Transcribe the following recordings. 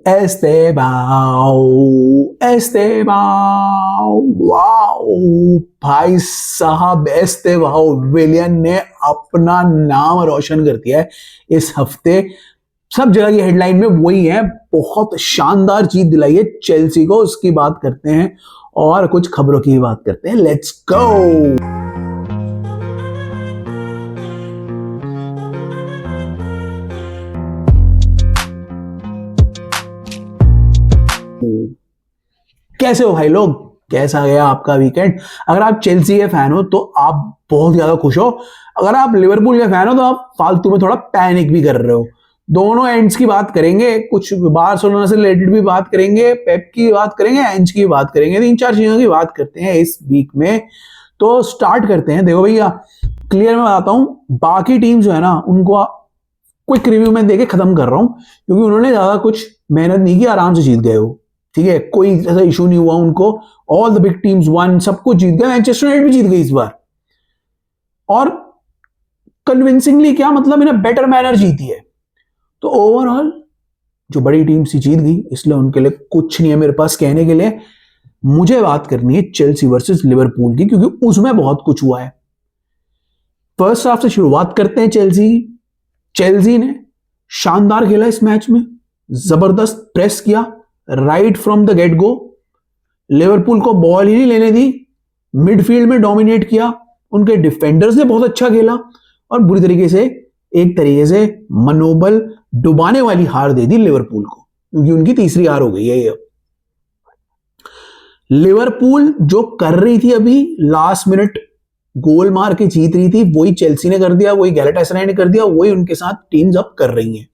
एस्तेबाओ एस्तेबाओ, wow भाई साहब, एस्तेबाओ विलियन ने अपना नाम रोशन कर दिया है इस हफ्ते। सब जगह की हेडलाइन में वही है, बहुत शानदार जीत दिलाई है चेल्सी को। उसकी बात करते हैं और कुछ खबरों की बात करते हैं। Let's go. कैसे हो भाई लोग, कैसा गया आपका वीकेंड? अगर आप चेल्सी के फैन हो तो आप बहुत ज्यादा खुश हो। अगर आप लिवरपूल के फैन हो तो आप फालतू में थोड़ा पैनिक भी कर रहे हो। दोनों एंड्स की बात करेंगे, कुछ बार्सिलोना से रिलेटेड भी बात करेंगे, पेप की बात करेंगे, एंज की बात करेंगे, 3-4 चीजों की बात करते हैं इस वीक में। तो स्टार्ट करते हैं। देखो भैया, क्लियर मैं बताता हूं, बाकी टीम जो है ना उनको क्विक रिव्यू में देके खत्म कर रहा हूं, क्योंकि उन्होंने ज्यादा कुछ मेहनत नहीं की, आराम से जीत गए वो। ठीक है, कोई ऐसा इशू नहीं हुआ उनको। All the big teams one, सब कुछ जीत गए। मैनचेस्टर यूनाइटेड भी जीत गई इस बार, और कन्विंसिंगली, क्या मतलब, इन बेटर मैनर जीती है। तो ओवरऑल जो बड़ी टीम सी जीत गई, इसलिए उनके लिए कुछ नहीं है मेरे पास कहने के लिए। मुझे बात करनी है चेल्सी वर्सेस लिवरपूल की, क्योंकि उसमें बहुत कुछ हुआ है। फर्स्ट हाफ से शुरुआत करते हैं चेल्सी ने शानदार खेला इस मैच में, जबरदस्त प्रेस किया right from the get go. Liverpool को बॉल ही नहीं लेने दी, मिडफील्ड में डोमिनेट किया। उनके डिफेंडर्स ने बहुत अच्छा खेला और बुरी तरीके से, एक तरीके से मनोबल डुबाने वाली हार दे दी लिवरपूल को, क्योंकि उनकी तीसरी हार हो गई है ये। लिवरपूल जो कर रही थी अभी, लास्ट मिनट गोल मार के जीत रही थी, वही चेल्सी ने कर दिया, वही गैलाटासराय ने कर दिया, वही उनके साथ टीम्स अब कर रही हैं।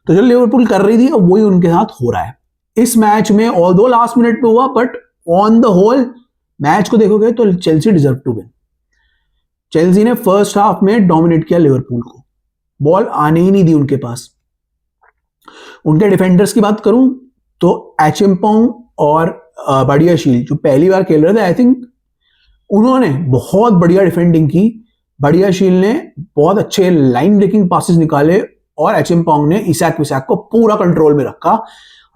तो जो लिवरपूल कर रही थी अब वही उनके साथ हो रहा है इस मैच में। ऑल्दो लास्ट मिनट पे हुआ, but on the whole match को देखोगे तो Chelsea deserve to win. Chelsea ने फर्स्ट हाफ में डोमिनेट किया लिवरपूल को, बॉल आने ही नहीं दी उनके पास। उनके डिफेंडर्स की बात करूं तो एचिम्पोंग और बडियाशील जो पहली बार खेल रहे थे, आई थिंक उन्होंने बहुत बढ़िया डिफेंडिंग की। बडियाशील ने बहुत अच्छे लाइन ब्रेकिंग पासेस निकाले और एचिम्पोंग ने इसाक विसाक को पूरा कंट्रोल में रखा।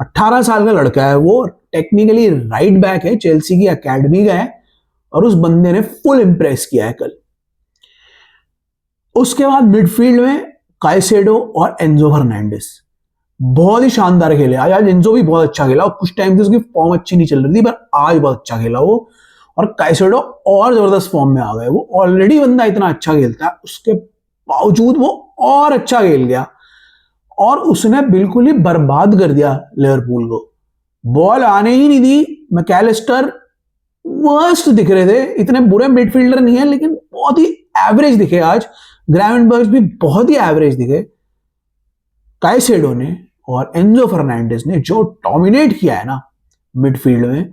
18 साल का लड़का है वो, टेक्निकली राइट बैक है, चेल्सी की एकेडमी का है, और उस बंदे ने फुल इंप्रेस किया है कल। उसके बाद मिडफील्ड में काइसेडो और एंजो फर्नांडिस बहुत ही शानदार खेले। आज एंजो भी बहुत अच्छा खेला, और कुछ टाइम से उसकी फॉर्म अच्छी नहीं चल रही थी, पर आज बहुत अच्छा खेला वो। और काइसेडो और जबरदस्त फॉर्म में आ गए। वो ऑलरेडी बंदा इतना अच्छा खेलता है, उसके बावजूद वो और अच्छा खेल गया, और उसने बिल्कुल ही बर्बाद कर दिया लिवरपूल को। बॉल आने ही नहीं दी। मैकैलिस्टर वर्स्ट दिख रहे थे, इतने बुरे मिडफील्डर नहीं है, लेकिन बहुत ही एवरेज दिखे आज। ग्रावेनबर्च भी बहुत ही एवरेज दिखे। काइसेडो ने और एंजो फर्नांडिस ने जो डोमिनेट किया है ना मिडफील्ड में,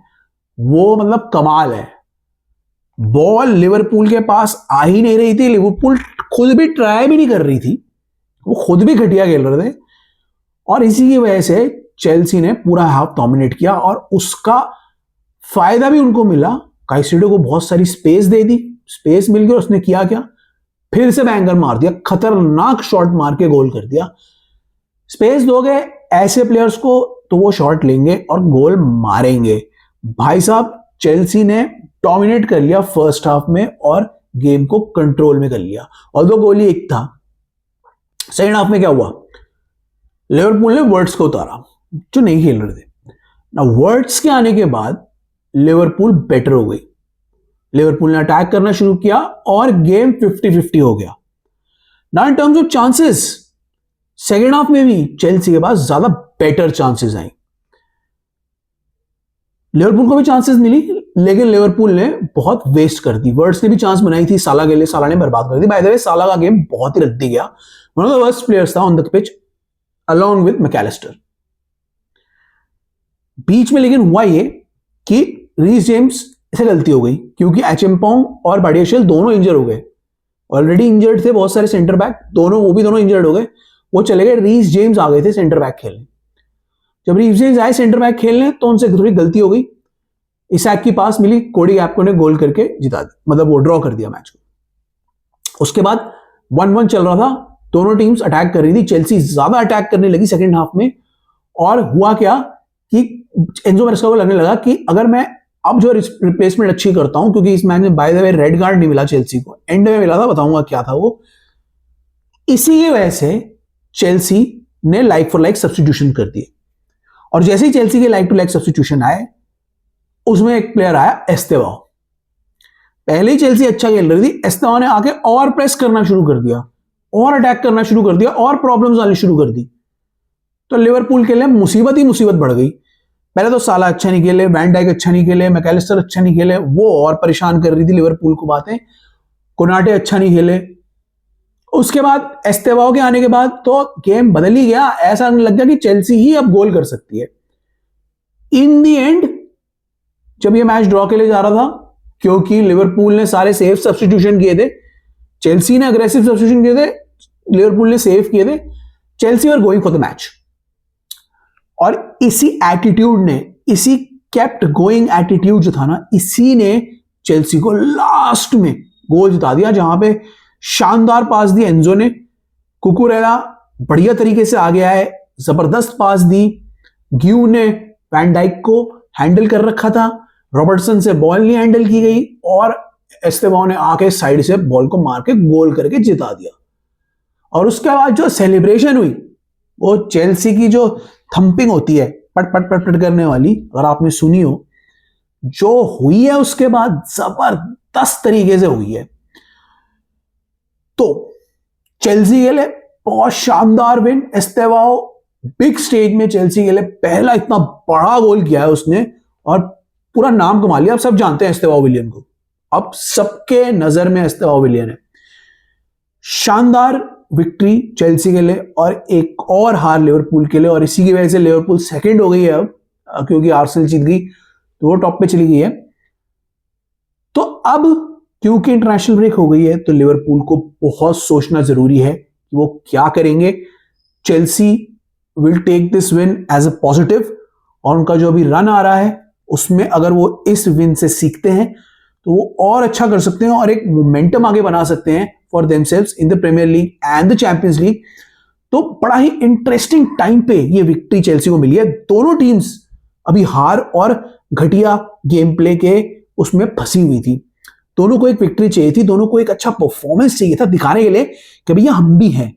वो मतलब कमाल है। बॉल लिवरपूल के पास आ ही नहीं रही थी, लिवरपूल खुद भी ट्राई भी नहीं कर रही थी, वो खुद भी घटिया खेल रहे थे, और इसी की वजह से चेल्सी ने पूरा हाफ डोमिनेट किया, और उसका फायदा भी उनको मिला। काइसेडो को बहुत सारी स्पेस दे दी, स्पेस मिल गई, उसने किया क्या, फिर से बैंगर मार दिया, खतरनाक शॉट मार के गोल कर दिया। स्पेस दोगे ऐसे प्लेयर्स को तो वो शॉट लेंगे और गोल मारेंगे। भाई साहब, चेल्सी ने डोमिनेट कर लिया फर्स्ट हाफ में और गेम को कंट्रोल में कर लिया। ऑल्दो गोल ही एक था। सेकंड हाफ में क्या हुआ, लिवरपूल ने वर्ड्स को उतारा जो नहीं खेल रहे थे ना। वर्ड्स के आने के बाद लिवरपूल बेटर हो गई। लिवरपूल ने अटैक करना शुरू किया और गेम 50-50 हो गया ना। In terms of chances, second half में भी चेल्सी के पास ज्यादा बेटर चांसेस आई। लिवरपूल को भी चांसेस मिली, लेकिन लिवरपूल ने बहुत वेस्ट कर दी। वर्ड्स ने भी चांस बनाई थी साला के लिए, साला ने बर्बाद कर दी। बाय द वे, साला का गेम बहुत ही रद्दी गया, one of the worst players था on the pitch along with Mac Allister. बीच में लेकिन हुआ ये कि रीस जेम्स से गलती हो गई, क्योंकि एचिम्पोंग और बडियाशील दोनों इंजर हो गए। ऑलरेडी इंजर्ड थे बहुत सारे सेंटर बैक, वो भी दोनों इंजर्ड हो गए। वो चले गए, रीस जेम्स आ गए थे सेंटर बैक खेलने। जब रीस जेम्स आए सेंटर बैक खेलने तो उनसे थोड़ी गलती हो गई। इसाक की पास मिली, कोडी गैक्पो ने गोल करके जिता दी, मतलब वो ड्रॉ कर दिया मैच को। उसके बाद 1-1 चल रहा था, दोनों टीम्स अटैक कर रही थी। चेल्सी ज्यादा अटैक करने लगी सेकंड हाफ में, और हुआ क्या कि एंजो मैरेस्का को लगने लगा कि अगर मैं अब जो रिप्लेसमेंट अच्छी करता हूं, क्योंकि इस मैच में by the way red card नहीं मिला चेल्सी को, एंड में मिला था, बताऊंगा क्या था वो। इसी की वजह से चेल्सी ने लाइक फॉर लाइक सब्स्टिट्यूशन कर दिए, और जैसे ही चेल्सी के लाइक टू लाइक सब्स्टिट्यूशन आए, उसमें एक प्लेयर आया एस्तेवाओ। पहले ही चेल्सी अच्छा खेल रही थी, एस्तेवाओ ने आके और प्रेस करना शुरू कर दिया, और अटैक करना शुरू कर दिया, और प्रॉब्लम्स आनी शुरू कर दी। तो लिवरपूल के लिए मुसीबत ही मुसीबत बढ़ गई। पहले तो साला अच्छा नहीं खेले, वैन डाइक अच्छा नहीं खेले, मैकैलिस्टर अच्छा नहीं खेले, वो और परेशान कर रही थी लिवरपूल को बातें। कोनाटे अच्छा नहीं खेले। उसके बाद एस्तेवाओ के आने के बाद तो गेम बदल ही गया। ऐसा लग गया कि चेल्सी ही अब गोल कर सकती है। इन दी एंड जब ये मैच ड्रॉ के लिए जा रहा था, क्योंकि लिवरपूल ने सारे सेफ सब्स्टिट्यूशन किए थे, चेल्सी ने अग्रेसिव सब्स्टिट्यूशन किए थे, लिवरपूल ने सेव किए थे, Chelsea were going for the match. और इसी एटीट्यूड ने, इसी केप्ट गोइंग एटीट्यूड जो था ना, इसी ने चेल्सी को लास्ट में गोल जिता दिया, जहां पे शानदार पास दी एंजो ने, कुकुरेला बढ़िया तरीके से आ गया है, जबरदस्त पास दी, ग्यू ने वैन डाइक को हैंडल कर रखा था, रॉबर्टसन से बॉल नहीं हैंडल की गई, और एस्तेवाओ ने आके साइड से बॉल को मार के गोल करके जिता दिया। और उसके बाद जो सेलिब्रेशन हुई, वो चेल्सी की जो थंपिंग होती है पट पट पट पट करने वाली, अगर आपने सुनी हो, जो हुई है उसके बाद जबरदस्त तरीके से हुई है। तो चेल्सी के लिए बहुत शानदार विन। एस्तेवाओ बिग स्टेज में चेल्सी के लिए पहला इतना बड़ा गोल किया है उसने, और पूरा नाम कमा लिया। अब सब जानते हैं एस्तेवाओ विलियन को, अब सबके नजर में एस्तेवाओ विलियन है। शानदार विक्ट्री चेल्सी के लिए, और एक और हार लिवरपूल के लिए, और इसी की वजह से लिवरपूल सेकंड हो गई है अब, क्योंकि आर्सेनल जीत गई तो वो टॉप पे चली गई है। तो अब क्योंकि इंटरनेशनल ब्रेक हो गई है, तो लिवरपूल को बहुत सोचना जरूरी है कि वो क्या करेंगे। Chelsea will take this win as a positive, और उनका जो अभी रन आ रहा है उसमें अगर वो इस विन से सीखते हैं तो वो और अच्छा कर सकते हैं, और एक मोमेंटम आगे बना सकते हैं for themselves in the Premier League and the Champions League. तो बड़ा ही इंटरेस्टिंग टाइम पे ये विक्ट्री चेल्सी को मिली है। दोनों टीम्स अभी हार और घटिया गेम प्ले के उसमें फंसी हुई थी। दोनों को एक विक्ट्री चाहिए थी, दोनों को एक अच्छा परफॉर्मेंस चाहिए था दिखाने के लिए कि भैया हम भी हैं,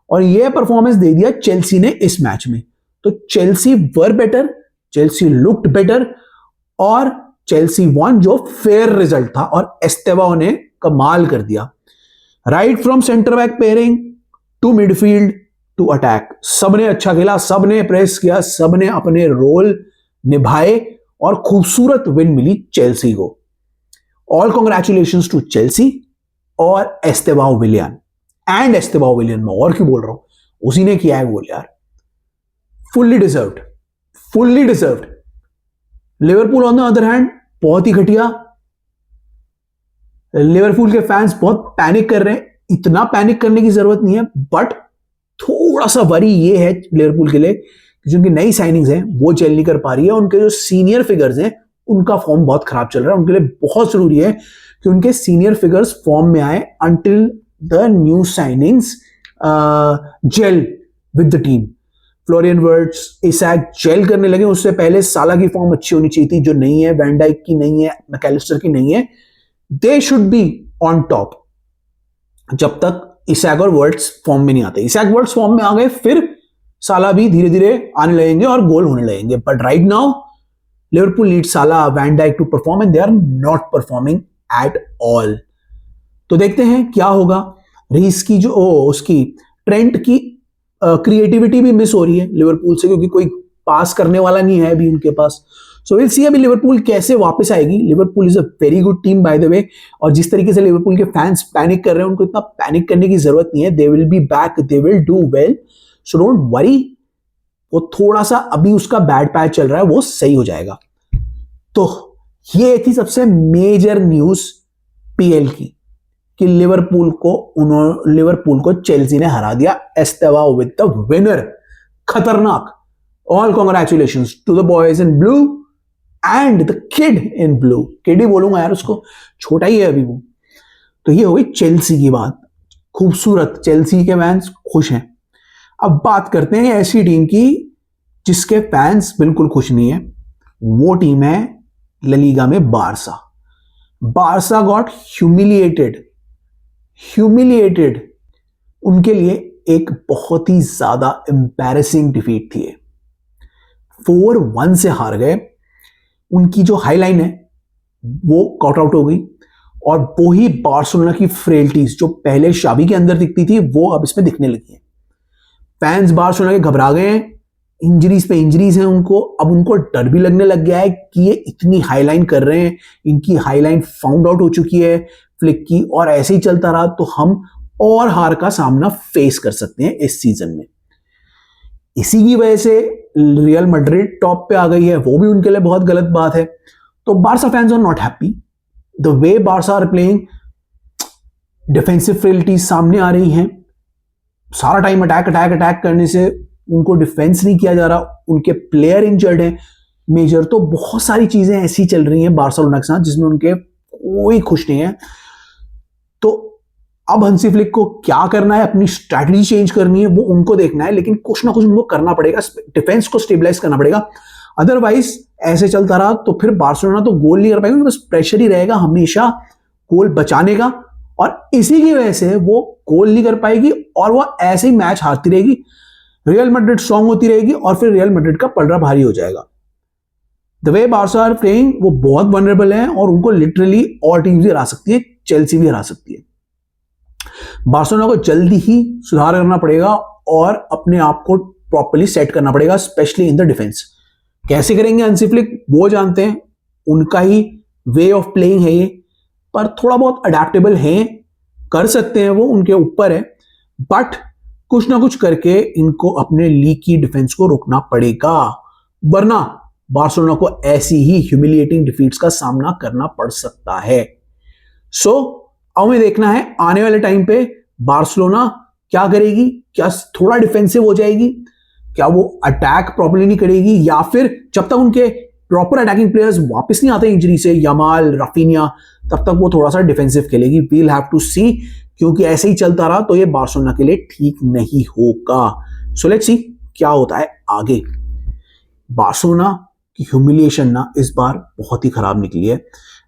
और ये परफॉर्मेंस दे दिया चेल्सी ने इस मैच में। तो Chelsea were better, Chelsea looked better, और चेल्सी वन, जो फेयर रिजल्ट था, और एस्तेवाओ ने कमाल कर दिया। Right from centre back pairing to midfield to attack, सबने अच्छा खेला, सबने प्रेस किया, सबने अपने रोल निभाए, और खूबसूरत विन मिली चेल्सी को। ऑल कांग्रेचुलेशंस टू चेल्सी और एस्तेवाओ विलियन, एंड एस्तेवाओ विलियन, मैं और क्यों बोल रहा हूं, उसी ने किया है गोल यार। Fully deserved, fully deserved. Liverpool on the other hand बहुत ही घटिया। लिवरपूल के फैंस बहुत पैनिक कर रहे हैं। इतना पैनिक करने की जरूरत नहीं है, बट थोड़ा सा वरी ये है लिवरपूल के लिए कि जो उनकी नई साइनिंग्स हैं वो चल नहीं कर पा रही है। उनके जो सीनियर फिगर्स हैं उनका फॉर्म बहुत खराब चल रहा है। उनके लिए बहुत जरूरी है कि उनके सीनियर फिगर्स फॉर्म में आए until the new signings gel with the team. Florian Wirtz, Isak gel करने लगे। उससे पहले साला की फॉर्म अच्छी होनी चाहिए थी, जो नहीं है, वैन डाइक की नहीं है, मैकैलिस्टर की नहीं है। They should be on top जब तक इसाक और वर्ड्स फॉर्म में नहीं आते। इसाक वर्ड्स फॉर्म में आ गए, फिर साला भी धीरे धीरे आने लगेंगे और गोल होने लगेंगे। But right now Liverpool need साला, van Dijk to perform, and they are not performing at all. तो देखते हैं क्या होगा। रीस की जो उसकी ट्रेंट की क्रिएटिविटी भी मिस हो रही है लिवरपूल से, क्योंकि कोई पास करने वाला नहीं है अभी उनके पास। सो विल सी अभी लिवरपूल कैसे वापस आएगी। Liverpool is a very good team by the way, और जिस तरीके से लिवरपूल के फैंस पैनिक कर रहे हैं, उनको इतना पैनिक करने की जरूरत नहीं है। They will be back, they will do well, so don't worry. वो थोड़ा सा अभी उसका बैड पैच चल रहा है, वो सही हो जाएगा। तो ये थी सबसे मेजर न्यूज पीएल की, कि लिवरपूल को चेल्सी ने हरा दिया। एस्तेवाओ विद द विनर, खतरनाक। All congratulations to the boys in blue and the kid in blue. Kid ही बोलूंगा यार उसको, छोटा ही है अभी वो। तो ये हो गई चेल्सी की बात। खूबसूरत, चेल्सी के फैंस खुश हैं। अब बात करते हैं ऐसी टीम की जिसके फैंस बिल्कुल खुश नहीं है, वो टीम है ला लीगा में बारसा। Barça got humiliated. उनके लिए एक बहुत ही ज्यादा एम्बैरेसिंग डिफीट थी। 4-1 से हार गए। उनकी जो हाईलाइन है वो कट आउट हो गई, और वो ही बार्सिलोना की फ्रेल्टीज जो पहले शावी के अंदर दिखती थी वो अब इसमें दिखने लगी है। फैंस बार्सिलोना के घबरा गए हैं, इंजरीज पे इंजरीज हैं उनको। अब उनको डर भी लगने लग गया है कि ये इतनी हाईलाइन कर रहे हैं, इनकी हाईलाइन फाउंड आउट हो चुकी है फ्लिक की, और ऐसे ही चलता रहा तो हम और हार का सामना फेस कर सकते हैं इस सीजन में। इसी की वजह से रियल मैड्रिड टॉप पे आ गई है, वो भी उनके लिए बहुत गलत बात है। तो Barca fans are not happy the way Barca are playing. Defensive frailties सामने आ रही हैं, सारा टाइम अटैक करने से उनको डिफेंस नहीं किया जा रहा, उनके प्लेयर इंजर्ड हैं मेजर। तो बहुत सारी चीजें ऐसी चल रही हैं बार्सिलोना के साथ जिसमें उनके कोई खुश नहीं है। तो अब हंसी फ्लिक को क्या करना है, अपनी स्ट्रैटेजी चेंज करनी है, वो उनको देखना है, लेकिन कुछ ना कुछ उनको करना पड़ेगा, डिफेंस को स्टेबलाइज करना पड़ेगा। अदरवाइज ऐसे चलता रहा तो फिर बार्सिलोना तो गोल नहीं कर पाएगी, बस प्रेशर ही रहेगा हमेशा गोल बचाने का, और इसी की वजह से वो गोल नहीं कर पाएगी और वो ऐसे ही मैच हारती रहेगी। रियल मैड्रिड स्ट्रांग होती रहेगी और फिर रियल मैड्रिड का पलड़ा भारी हो जाएगा। The way Barca are playing वो बहुत वनरेबल है और उनको लिटरली और टीम्स भी हरा सकती है, चेल्सी भी हरा सकती है। बार्सिलोना को जल्दी ही सुधार करना पड़ेगा और अपने आप को प्रॉपर्ली सेट करना पड़ेगा, स्पेशली इन द डिफेंस। कैसे करेंगे हंसी फ्लिक वो जानते हैं, उनका ही वे ऑफ प्लेइंग है ये, पर थोड़ा बहुत अडेप्टेबल हैं, कर सकते हैं वो, उनके ऊपर है। बट कुछ ना कुछ करके इनको अपने लीग की डिफेंस को रोकना पड़ेगा, वरना बार्सिलोना को ऐसी ही ह्यूमिलिएटिंग डिफीट्स का सामना करना पड़ सकता है। सो अब हमें देखना है आने वाले टाइम पे बार्सिलोना क्या करेगी, क्या थोड़ा डिफेंसिव हो जाएगी, क्या वो अटैक प्रॉपर्ली नहीं करेगी, या फिर जब तक उनके प्रॉपर अटैकिंग प्लेयर्स वापस नहीं आते इंजरी से, यमाल, राफिनिया, तब तक वो थोड़ा सा डिफेंसिव खेलेगी। वील हैव टू सी, क्योंकि ऐसे ही चलता रहा तो ये बार्सिलोना के लिए ठीक नहीं होगा। सो लेट्स सी क्या होता है आगे। बार्सिलोना की ह्यूमिलिएशन ना इस बार बहुत ही खराब निकली है,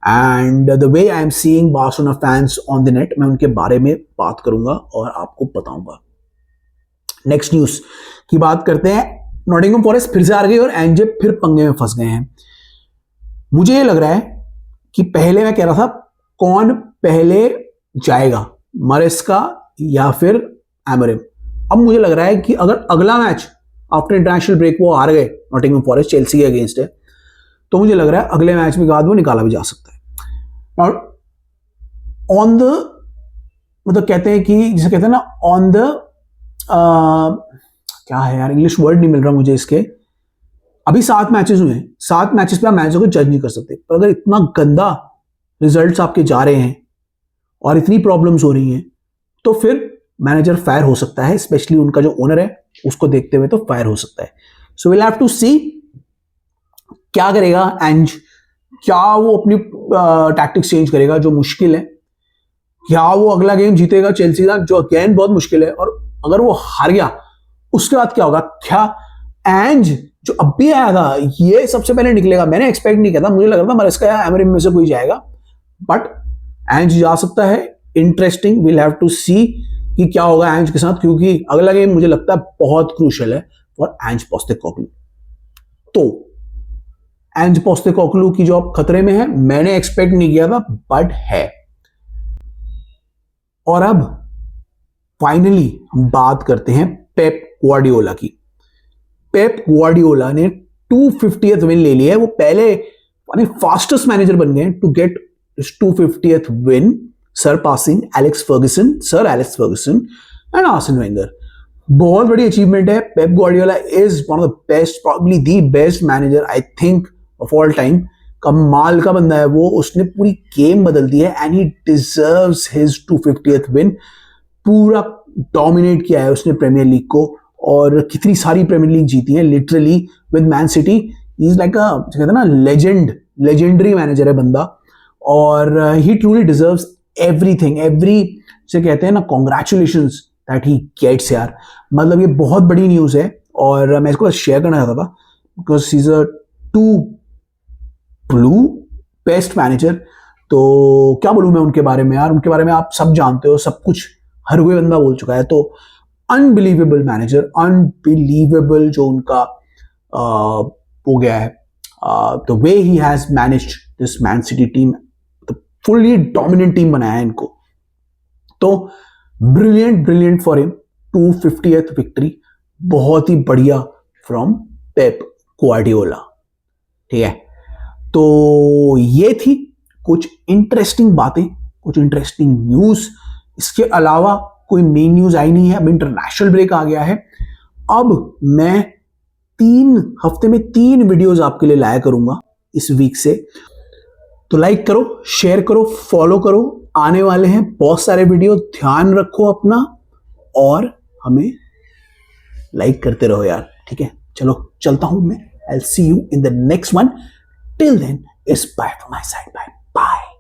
and the way I am seeing Barcelona fans on the net, मैं उनके बारे में बात करूंगा और आपको बताऊंगा। नेक्स्ट न्यूज की बात करते हैं। नॉटिंघम फॉरेस्ट फिर से हार गई और एनजे फिर पंगे में फंस गए हैं। मुझे ये लग रहा है कि पहले मैं कह रहा था कौन पहले जाएगा, मरेस्का या फिर एमरिम। अब मुझे लग रहा है कि अगर अगला मैच आफ्टर इंटरनेशनल ब्रेक वो हार गए, नॉटिंघम फॉरेस्ट चेल्सी के अगेंस्ट है, तो मुझे लग रहा है अगले मैच में बाद वो निकाला भी जा सकता है। और ऑन द मतलब कहते हैं कि जिसे कहते हैं ना ऑन द क्या है यार, इंग्लिश वर्ड नहीं मिल रहा मुझे इसके। अभी 7 मैचेस हुए हैं, 7 मैचेस पे आप मैचों को जज नहीं कर सकते, पर अगर इतना गंदा रिजल्ट्स आपके जा रहे हैं और इतनी प्रॉब्लम्स हो रही हैं तो फिर मैनेजर फायर हो सकता है, स्पेशली उनका जो ओनर है उसको देखते हुए तो फायर हो सकता है। सो विल हैव टू सी क्या करेगा एंज, क्या वो अपनी टैक्टिक्स चेंज करेगा जो मुश्किल है, क्या वो अगला गेम जीतेगा चेल्सी का जो अगेन बहुत मुश्किल है, और अगर वो हार गया उसके बाद क्या होगा। क्या एंज जो अब भी आया था ये सबसे पहले निकलेगा, मैंने एक्सपेक्ट नहीं किया था, मुझे लग रहा था मरेस्का या एमरिम में से कोई जाएगा, बट एंज जा सकता है। इंटरेस्टिंग, विल हैव टू सी कि क्या होगा एंज के साथ, क्योंकि अगला गेम मुझे लगता है बहुत क्रूशियल है फॉर एंज पोस्टेकोग्लू। तो एंज पोस्टेकोग्लू की जॉब खतरे में है, मैंने एक्सपेक्ट नहीं किया था बट है। और अब फाइनली हम बात करते हैं पेप ग्वार्डियोला की। पेप ग्वार्डियोला ने 250th विन ले लिया है, वो पहले फास्टेस्ट मैनेजर बन गए to get 250th win, surpassing Sir Alex Ferguson and Arsene Wenger. बहुत बड़ी अचीवमेंट है। Pep Guardiola is one of the best, probably the best manager I think of all time. कमाल का बंदा है वो, उसने पूरी गेम बदल दी है and he deserves his 250th win. पूरा डोमिनेट किया है उसने प्रीमियर लीग को, और कितनी सारी प्रीमियर लीग जीती है literally with man city. He is like अ कहते हैं ना लेजेंडरी मैनेजर है बंदा, और ही ट्रूली डिजर्व्स एवरीथिंग, से कहते हैं ना कॉन्ग्रेचुलेशंस दैट ही गेट्स यार। मतलब ये बहुत बड़ी न्यूज है और मैं इसको शेयर करना चाहता था because he is a true blue best manager. तो क्या बोलूं मैं उनके बारे में यार, उनके बारे में आप सब जानते हो, सब कुछ हर कोई बंदा बोल चुका है। तो अनबिलीवेबल मैनेजर, अनबिलीवेबल जो उनका हो गया है, the way he has managed this man city team, fully dominant team बनाया है इनको। तो brilliant for him, 250th victory, बहुत ही बढ़िया फ्रॉम पेप ग्वार्डियोला। ठीक है, तो ये थी कुछ इंटरेस्टिंग बातें, कुछ इंटरेस्टिंग न्यूज। इसके अलावा कोई मेन न्यूज आई नहीं है। अब इंटरनेशनल ब्रेक आ गया है। अब मैं 3 हफ्ते में 3 वीडियोस आपके लिए लाया करूंगा इस वीक से। तो लाइक करो, शेयर करो, फॉलो करो, आने वाले हैं बहुत सारे वीडियो। ध्यान रखो अपना और हमें लाइक करते रहो यार। ठीक है, चलो चलता हूं मैं। I'll see you in the next one. Till then, it's bye from my side. Bye.